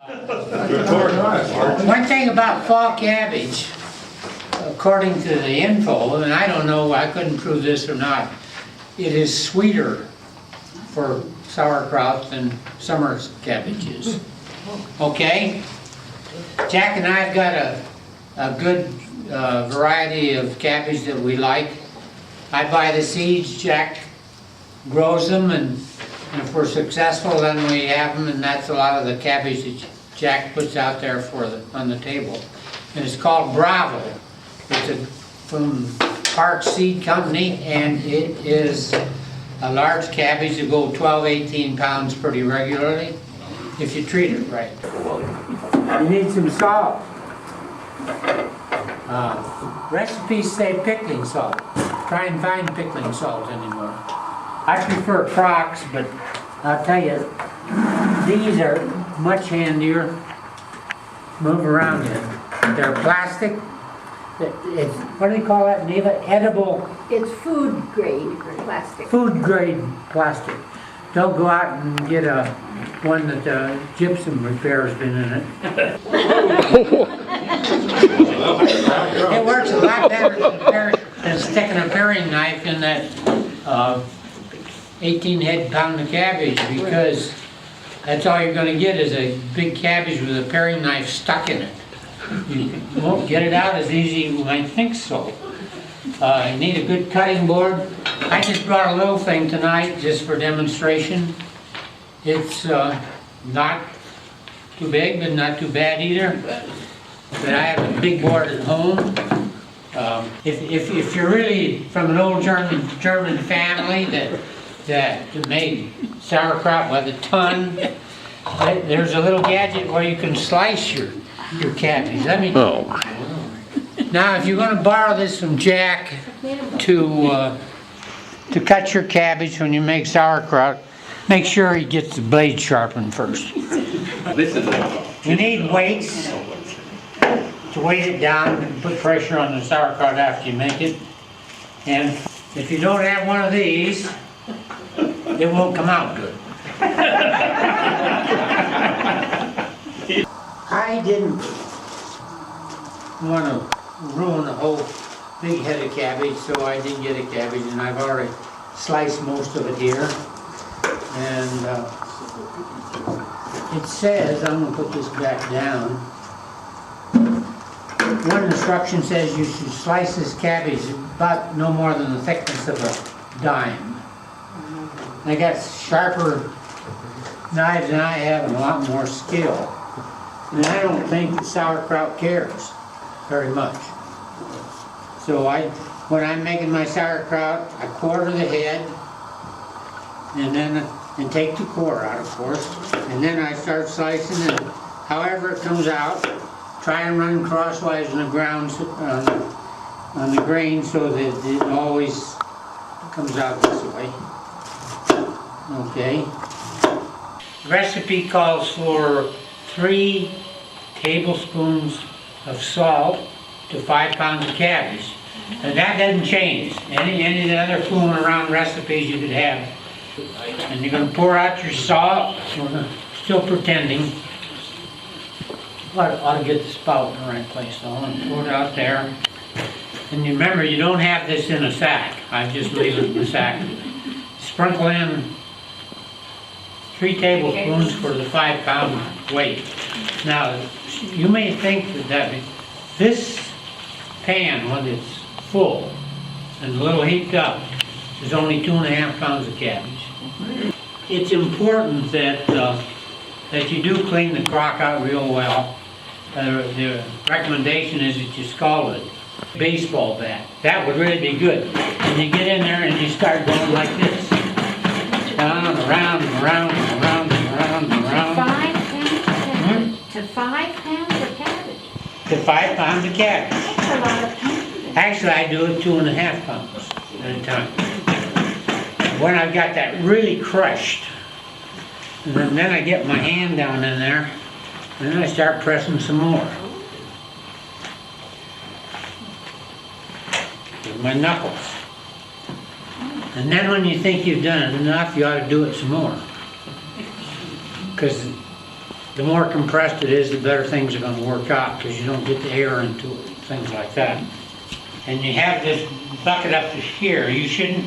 One thing about fall cabbage, according to the info, and I don't know, I couldn't prove this or not, it is sweeter for sauerkraut than summer cabbages. Okay? Jack and I have got a good variety of cabbage that we like. I buy the seeds, Jack grows them, and if we're successful, then we have them, and that's a lot of the cabbage that Jack puts out there on the table. And it's called Bravo. It's from Park Seed Company, and it is a large cabbage that go 12, 18 pounds pretty regularly if you treat it right. You need some salt. Recipes say pickling salt. Try and find pickling salt anymore. I prefer Crocs, but I'll tell you, these are much handier. Move around in. They're plastic. It's, what do they call that, Neva? Edible. It's food grade plastic. Food grade plastic. Don't go out and get one that gypsum repair has been in it. It works a lot better than sticking a paring knife in that 18 head pound of cabbage, because that's all you're going to get is a big cabbage with a paring knife stuck in it. You won't get it out as easy as you might think so. You need a good cutting board. I just brought a little thing tonight just for demonstration. It's not too big, but not too bad either. But I have a big board at home. If you're really from an old German family that made sauerkraut with a ton, there's a little gadget where you can slice your cabbage. Now, if you're going to borrow this from Jack to cut your cabbage when you make sauerkraut, make sure he gets the blade sharpened first. You need weights to weight it down and put pressure on the sauerkraut after you make it. And if you don't have one of these, it won't come out good. I didn't want to ruin a whole big head of cabbage, so I did get a cabbage, and I've already sliced most of it here. And it says, I'm going to put this back down. One instruction says you should slice this cabbage about no more than the thickness of a dime. I got sharper knives than I have and a lot more skill. And I don't think the sauerkraut cares very much. So when I'm making my sauerkraut, I quarter the head, and take the core out, of course, and then I start slicing it. However it comes out, try and run crosswise on the ground, on the grain, so that it always comes out this way. Okay. The recipe calls for 3 tablespoons of salt to 5 pounds of cabbage. And that doesn't change. Any of the other fooling around recipes you could have. And you're going to pour out your salt. We're still pretending. Ought to get the spout in the right place though. And pour it out there. And you remember, you don't have this in a sack. I just leave it in the sack. Sprinkle in 3 tablespoons for the 5 pound weight. Now, you may think that this pan, when it's full and a little heaped up, is only 2.5 pounds of cabbage. It's important that you do clean the crock out real well. The recommendation is that you scald it. Baseball bat. That would really be good. And you get in there and you start going like this. Down and around and around and around and around and around. 5 pounds of cabbage. To 5 pounds of cabbage. To 5 pounds of cabbage. That's a lot of pounds. Actually, I do it 2.5 pounds at a time. When I've got that really crushed, and then I get my hand down in there, and then I start pressing some more. With my knuckles. And then when you think you've done it enough, you ought to do it some more. Because the more compressed it is, the better things are gonna work out, because you don't get the air into it, things like that. And you have this bucket up to here, you shouldn't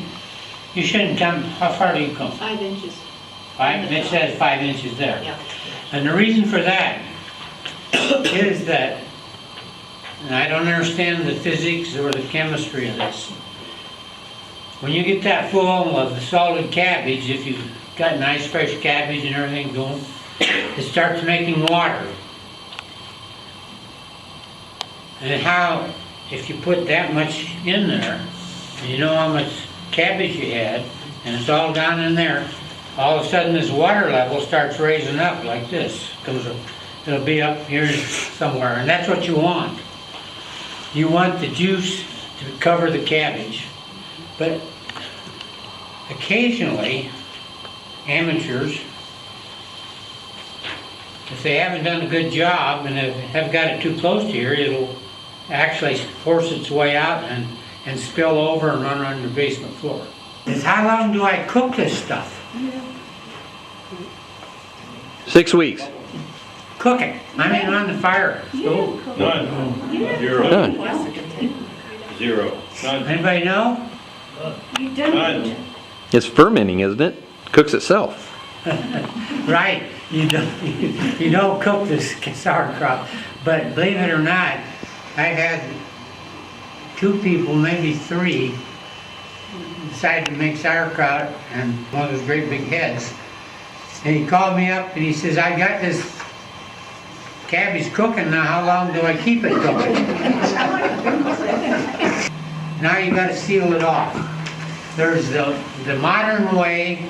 come, how far do you come? 5 inches. It says 5 inches there. Yeah. And the reason for that is that, and I don't understand the physics or the chemistry of this, when you get that full of the solid cabbage, if you've got nice fresh cabbage and everything going, it starts making water. And how, if you put that much in there, and you know how much cabbage you had, and it's all down in there, all of a sudden this water level starts raising up like this. It'll be up here somewhere, and that's what you want. You want the juice to cover the cabbage. But occasionally, amateurs, if they haven't done a good job and have got it too close to here, it'll actually force its way out and spill over and run on the basement floor. Is how long do I cook this stuff? 6 weeks. Cook it. I mean on the fire stove. None. Zero. Done. Zero. None. Anybody know? You don't. None. It's fermenting, isn't it? Cooks itself. Right. You don't cook this sauerkraut. But believe it or not, I've had 2 people, maybe 3, decide to make sauerkraut, and one of those great big heads. And he called me up and he says, I got this cabbage cooking, now how long do I keep it cooking? Now you gotta seal it off. There's the modern way,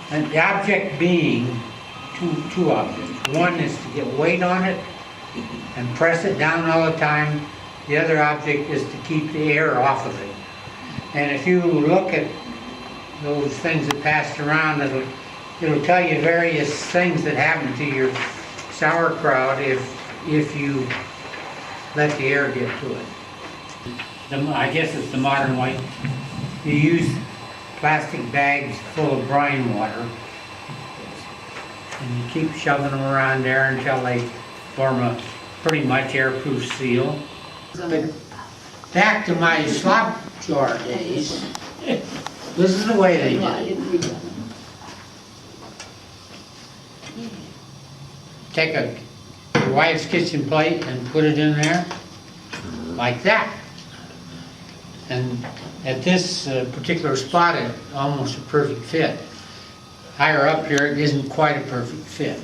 and the object being two objects. One is to get weight on it and press it down all the time. The other object is to keep the air off of it. And if you look at those things that passed around, it'll tell you various things that happen to your sauerkraut if you let the air get to it. I guess it's the modern way. You use plastic bags full of brine water, and you keep shoving them around there until they form a pretty much airproof seal. But back to my slop jar days, this is the way they did it. Take your wife's kitchen plate and put it in there, like that. And at this particular spot, it's almost a perfect fit. Higher up here, it isn't quite a perfect fit.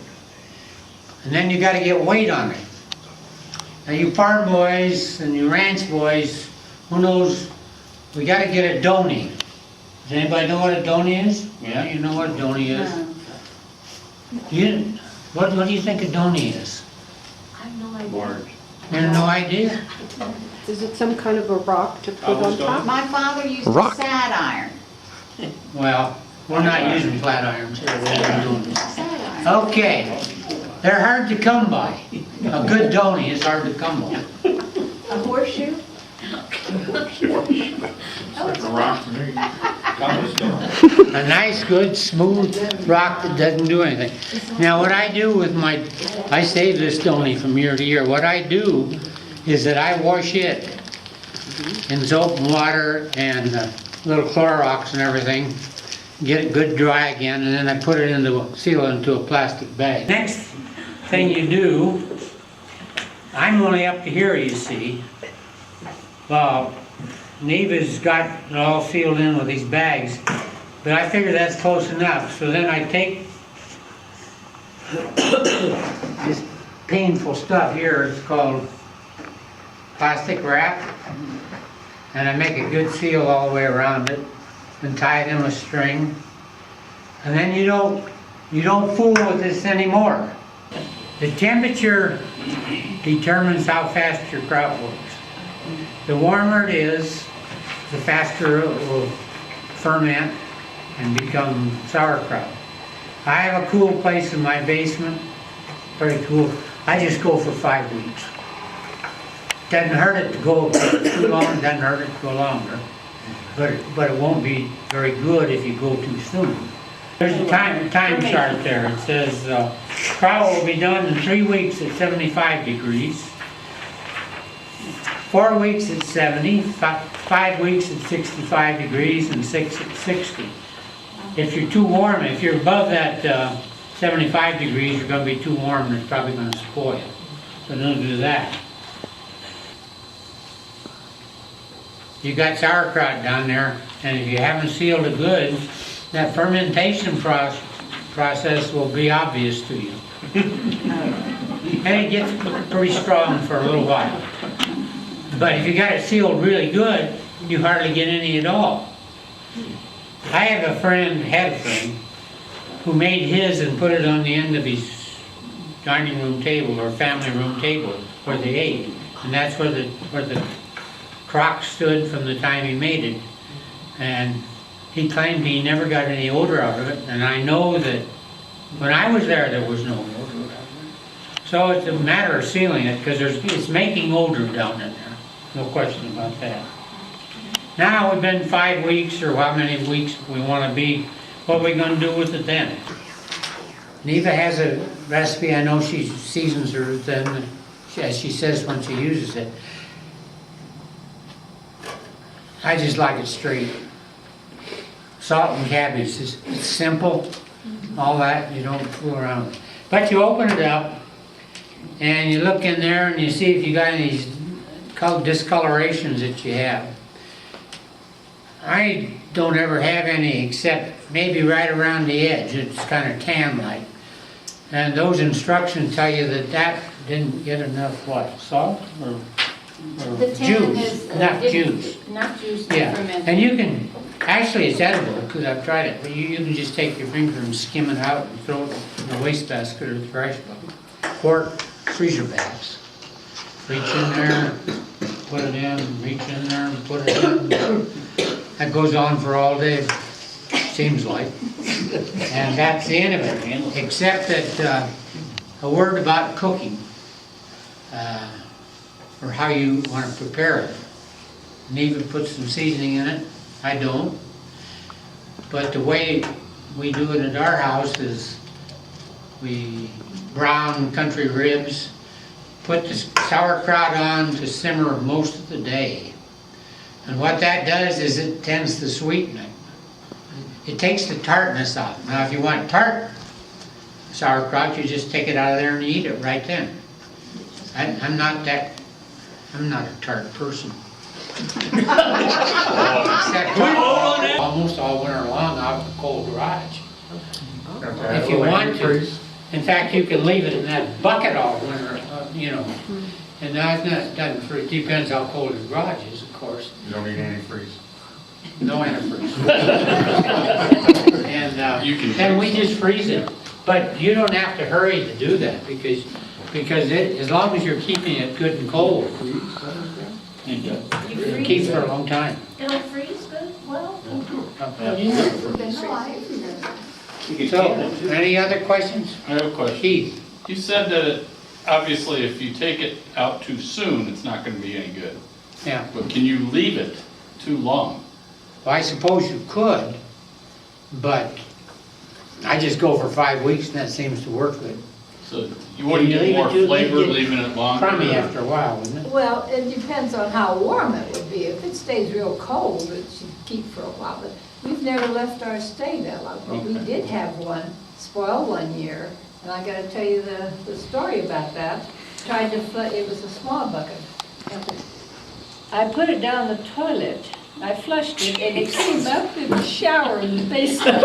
And then you got to get weight on it. Now you farm boys and you ranch boys, who knows, we got to get a donny. Does anybody know what a donny is? Yeah, you know what a donny is. What do you think a donny is? I have no idea. Large. You have no idea? Is it some kind of a rock to put on Cobblestone? top? My father used Rock. a sad iron. Well, we're not using flat irons here. We're doing this. Sad iron. Okay, they're hard to come by. A good donny is hard to come by. A horseshoe? Like a rock to me. Cobblestone. A nice, good, smooth rock that doesn't do anything. Now, what I do with I save this donny from year to year. What I do is that I wash it in soap and water and a little Clorox and everything, get it good dry again, and then I put it seal it into a plastic bag. Next thing you do, I'm only up to here, you see. Well, Neva's got it all sealed in with these bags, but I figure that's close enough. So then I take this painful stuff here, it's called plastic wrap, and I make a good seal all the way around it and tie it in with string. And then you don't fool with this anymore. The temperature determines how fast your kraut works. The warmer it is, the faster it will ferment and become sauerkraut. I have a cool place in my basement, very cool. I just go for 5 weeks. Doesn't hurt it to go too long, doesn't hurt it to go longer. But it won't be very good if you go too soon. There's a time chart there. It says Kraut will be done in 3 weeks at 75 degrees, 4 weeks at 70, 5 weeks at 65 degrees, and 6 at 60. If you're too warm, if you're above that 75 degrees, you're going to be too warm and it's probably going to spoil. So don't do that. You got sauerkraut down there, and if you haven't sealed it good, that fermentation process will be obvious to you. And it gets pretty strong for a little while. But if you got it sealed really good, you hardly get any at all. I have a friend, had a friend, who made his and put it on the end of his dining room table or family room table where they ate. And that's where the crock stood from the time he made it. And he claimed he never got any odor out of it. And I know that when I was there was no odor out of it. So it's a matter of sealing it because it's making odor down in there. No question about that. Now we've been 5 weeks or how many weeks we want to be. What are we going to do with it then? Neva has a recipe. I know she seasons her then, as she says when she uses it. I just like it straight. Salt and cabbage. It's simple. All that. You don't fool around with it. But you open it up and you look in there and you see if you got any discolorations that you have. I don't ever have any except maybe right around the edge. It's kind of tan-like. And those instructions tell you that didn't get enough what? Salt or The tan juice? is, Enough juice. Not juice, Yeah. fermented. And you can, actually it's edible because I've tried it, but you can just take your finger and skim it out and throw it in the wastebasket or the trash bucket. Or freezer bags. Reach in there, put it in, reach in there and put it in. That goes on for all day, seems like. And that's the end of it, except that a word about cooking, or how you want to prepare it. Neva puts some seasoning in it, I don't. But the way we do it at our house is we brown country ribs, put the sauerkraut on to simmer most of the day. And what that does is it tends to sweeten it. It takes the tartness out. Now if you want tart sauerkraut, you just take it out of there and eat it right then. I'm not a tart person. Except almost all winter long out in the cold garage. If you want to. In fact, you can leave it in that bucket all winter, you know. And that's not, it doesn't freeze. Depends how cold the garage is, of course. You don't need antifreeze. No antifreeze. You can And we just freeze it. But you don't have to hurry to do that because as long as you're keeping it good and cold, it keeps for a long time. It'll freeze good, well. So, any other questions? I have a question. Keith? You said that obviously if you take it out too soon, it's not going to be any good. Yeah. But can you leave it too long? Well, I suppose you could, but I just go for 5 weeks and that seems to work good. So you wouldn't Can you get leave it more too- flavor get leaving it longer? Crummy after a while, wouldn't it? Well, it depends on how warm it would be. If it stays real cold, it should keep for a while, but we've never left our stay that long. But we did have one spoil one year, and I gotta tell you the story about that. Tried to it was a small bucket. I put it down the toilet, I flushed it, and it came up in the shower in the basement.